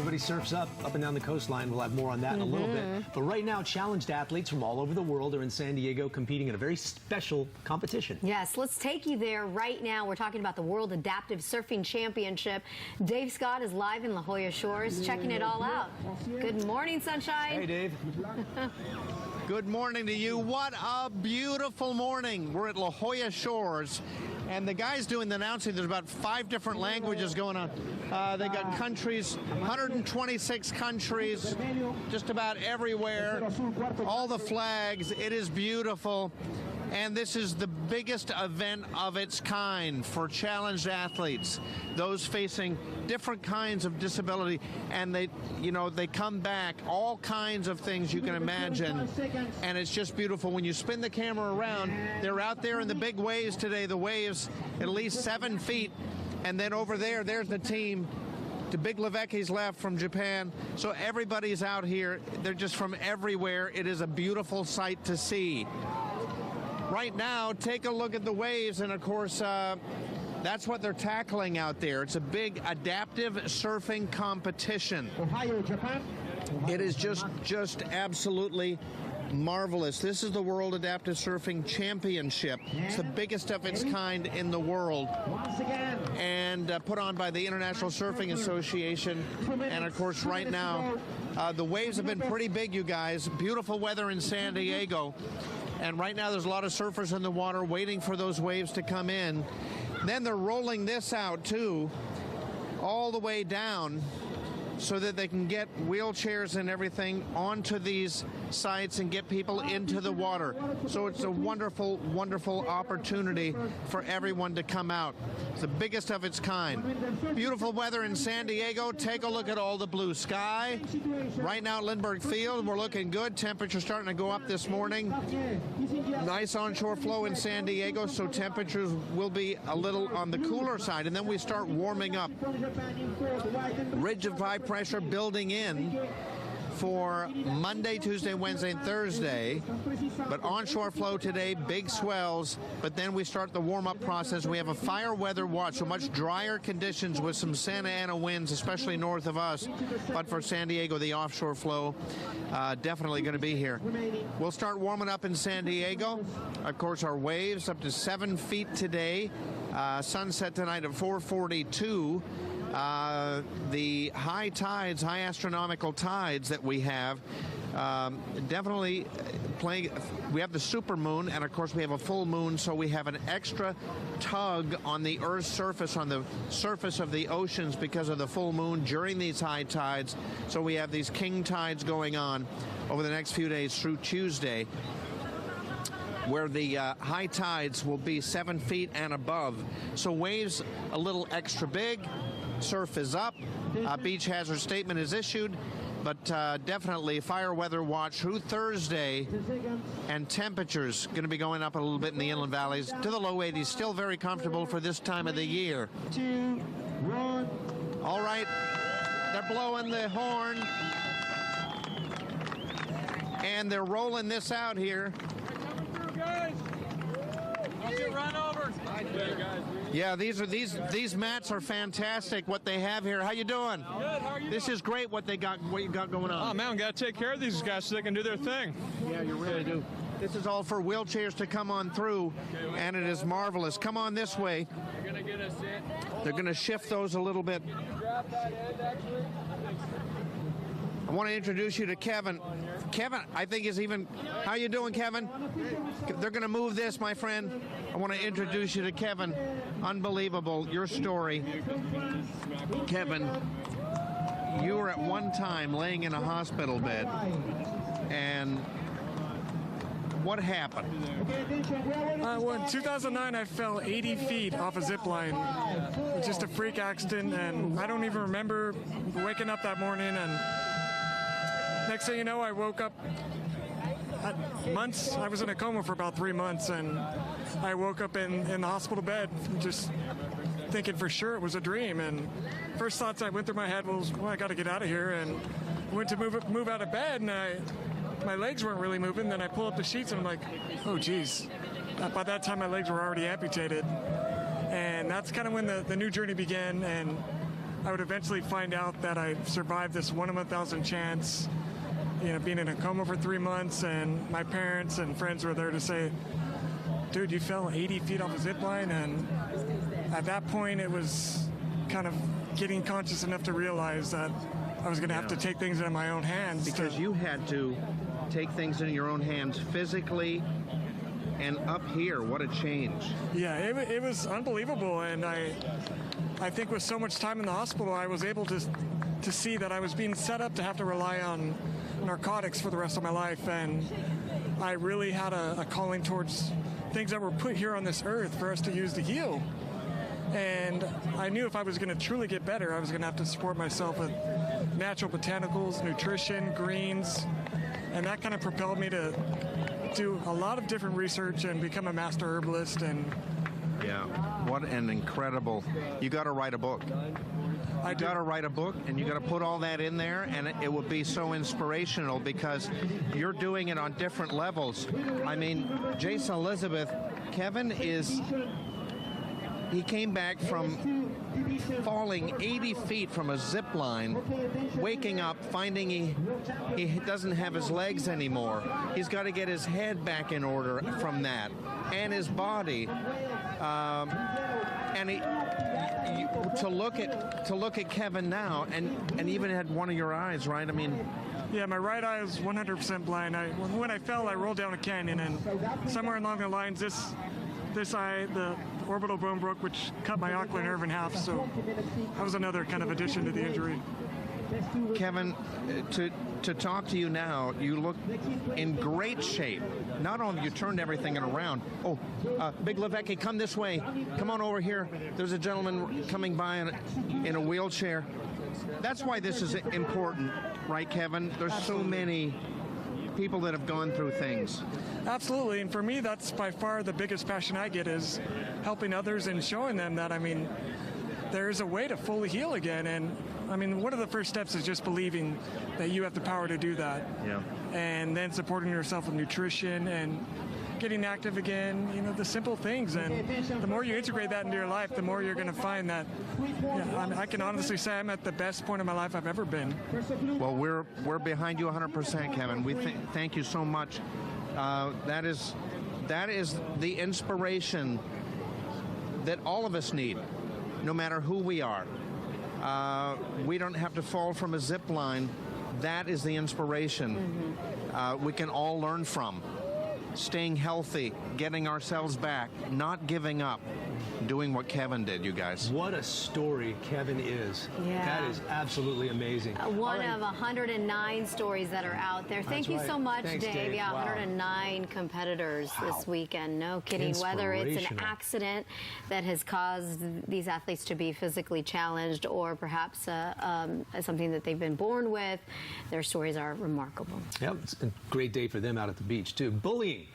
everybody surfs up and down the coastline. We'll have more on that in a little bit. But right now, challenged athletes from all over the world are in San Diego competing in a very special competition. Yes, let's take you there right now. We're talking about the World Adaptive Surfing Championship. Dave Scott is live in La Jolla Shores, checking it all out. Good morning, Sunshine. Hey, Dave. Good morning to you. What a beautiful morning. We're at La Jolla Shores, and the guys doing the announcing, there's about 5 different languages going on. They got countries, 126 countries, just about everywhere, all the flags. It is beautiful. And this is the biggest event of its kind for challenged athletes, those facing different kinds of disability. And they come back, all kinds of things you can imagine. And it's just beautiful. When you spin the camera around, they're out there in the big waves today, the waves at least 7 feet. And then over there, there's the team. To Big Levecki's left from Japan. So everybody's out here. They're just from everywhere. It is a beautiful sight to see. Right now, take a look at the waves, and of course, that's what they're tackling out there. It's a big adaptive surfing competition. Ohio, Japan. It is just absolutely marvelous. This is the World Adaptive Surfing Championship. It's the biggest of its kind in the world, and put on by the International Surfing Association. And of course, right now, the waves have been pretty big, you guys. Beautiful weather in San Diego. And right now there's a lot of surfers in the water waiting for those waves to come in. Then they're rolling this out too, all the way down, so that they can get wheelchairs and everything onto these sites and get people into the water. So it's a wonderful, wonderful opportunity for everyone to come out. It's the biggest of its kind. Beautiful weather in San Diego. Take a look at all the blue sky. Right now at Lindbergh Field, we're looking good. Temperatures starting to go up this morning. Nice onshore flow in San Diego, so temperatures will be a little on the cooler side. And then we start warming up. Ridge of high pressure building in for Monday, Tuesday, Wednesday, and Thursday. But onshore flow today, big swells. But then we start the warm-up process. We have a fire weather watch, so much drier conditions with some Santa Ana winds, especially north of us. But for San Diego, the offshore flow definitely going to be here. We'll start warming up in San Diego. Of course, our waves up to 7 feet today. Sunset tonight at 4:42. The high tides, high astronomical tides that we have, definitely playing. We have the super moon, and of course we have a full moon, so we have an extra tug on the Earth's surface, on the surface of the oceans, because of the full moon during these high tides. So we have these king tides going on over the next few days through Tuesday, where the high tides will be 7 feet and above. So waves a little extra big. Surf is up. Beach hazard statement is issued, but definitely fire weather watch through Thursday, and temperatures going to be going up a little bit in the inland valleys to the low 80s. Still very comfortable for this time of the year. 2, 1. All right, they're blowing the horn, and they're rolling this out here. Yeah, these mats are fantastic. What they have here. How you doing? Good. How are you? This is great. What you got going on. Oh man, we got to take care of these guys so they can do their thing. Yeah, you really do. This is all for wheelchairs to come on through, and it is marvelous. Come on this way. You're gonna get us in. They're going to shift those a little bit. Grab that edge, actually. I want to introduce you to Kevin. Kevin, I think is even. How you doing, Kevin? They're going to move this, my friend. I want to introduce you to Kevin. Unbelievable, your story. Kevin, you were at one time laying in a hospital bed, and what happened? Well, in 2009, I fell 80 feet off a zip line. It was just a freak accident, and I don't even remember waking up that morning. And next thing you know, I woke up months. I was in a coma for about 3 months, and I woke up in the hospital bed, just thinking for sure it was a dream. And first thoughts that went through my head was, well, I got to get out of here. And I went to move out of bed, and my legs weren't really moving. Then I pull up the sheets, and I'm like, oh, geez. By that time, my legs were already amputated. And that's kind of when the new journey began. And I would eventually find out that I survived this 1 in 1,000 chance, being in a coma for 3 months, and my parents and friends were there to say, dude, you fell 80 feet off a zip line. And at that point, it was kind of getting conscious enough to realize that I was going to have to take things into my own hands. Because you had to take things in your own hands physically, and up here, what a change. Yeah, it was unbelievable. And I think with so much time in the hospital, I was able to see that I was being set up to have to rely on narcotics for the rest of my life. And I really had a calling towards things that were put here on this earth for us to use to heal. And I knew if I was going to truly get better, I was going to have to support myself with natural botanicals, nutrition, greens, and that kind of propelled me to do a lot of different research and become a master herbalist. And yeah, what an incredible, you got to write a book. You got to write a book, and you got to put all that in there, and it will be so inspirational because you're doing it on different levels. I mean, Jason Elizabeth, Kevin he came back from falling 80 feet from a zip line, waking up, finding he doesn't have his legs anymore. He's got to get his head back in order from that, and his body. To look at Kevin now, and even had one of your eyes, right? I mean, yeah, my right eye was 100% blind. When I fell, I rolled down a canyon, and somewhere along the lines, this eye, the orbital bone broke, which cut my ocular nerve in half. So that was another kind of addition to the injury. Kevin, to talk to you now, you look in great shape. Not only you turned everything around. Oh, Big Levecki, come this way. Come on over here. There's a gentleman coming by in a wheelchair. That's why this is important, right, Kevin? There's so many people that have gone through things. Absolutely, and for me, that's by far the biggest passion I get is helping others and showing them that, there's a way to fully heal again. And one of the first steps is just believing that you have the power to do that. Yeah. And then supporting yourself with nutrition and getting active again, the simple things. And the more you integrate that into your life, the more you're going to find that, I can honestly say I'm at the best point of my life I've ever been. Well, we're behind you 100%, Kevin. We thank you so much. That is the inspiration that all of us need, no matter who we are. We don't have to fall from a zip line. That is the inspiration we can all learn from. Staying healthy, getting ourselves back, not giving up, doing what Kevin did, you guys. What a story Kevin is. Yeah. That is absolutely amazing. One of 109 stories that are out there. Thank you so much, Thanks, Dave. Yeah, Wow. 109 competitors this weekend. No kidding. Whether it's an accident that has caused these athletes to be physically challenged or perhaps something that they've been born with, their stories are remarkable. Yep, it's a great day for them out at the beach, too. Bullying.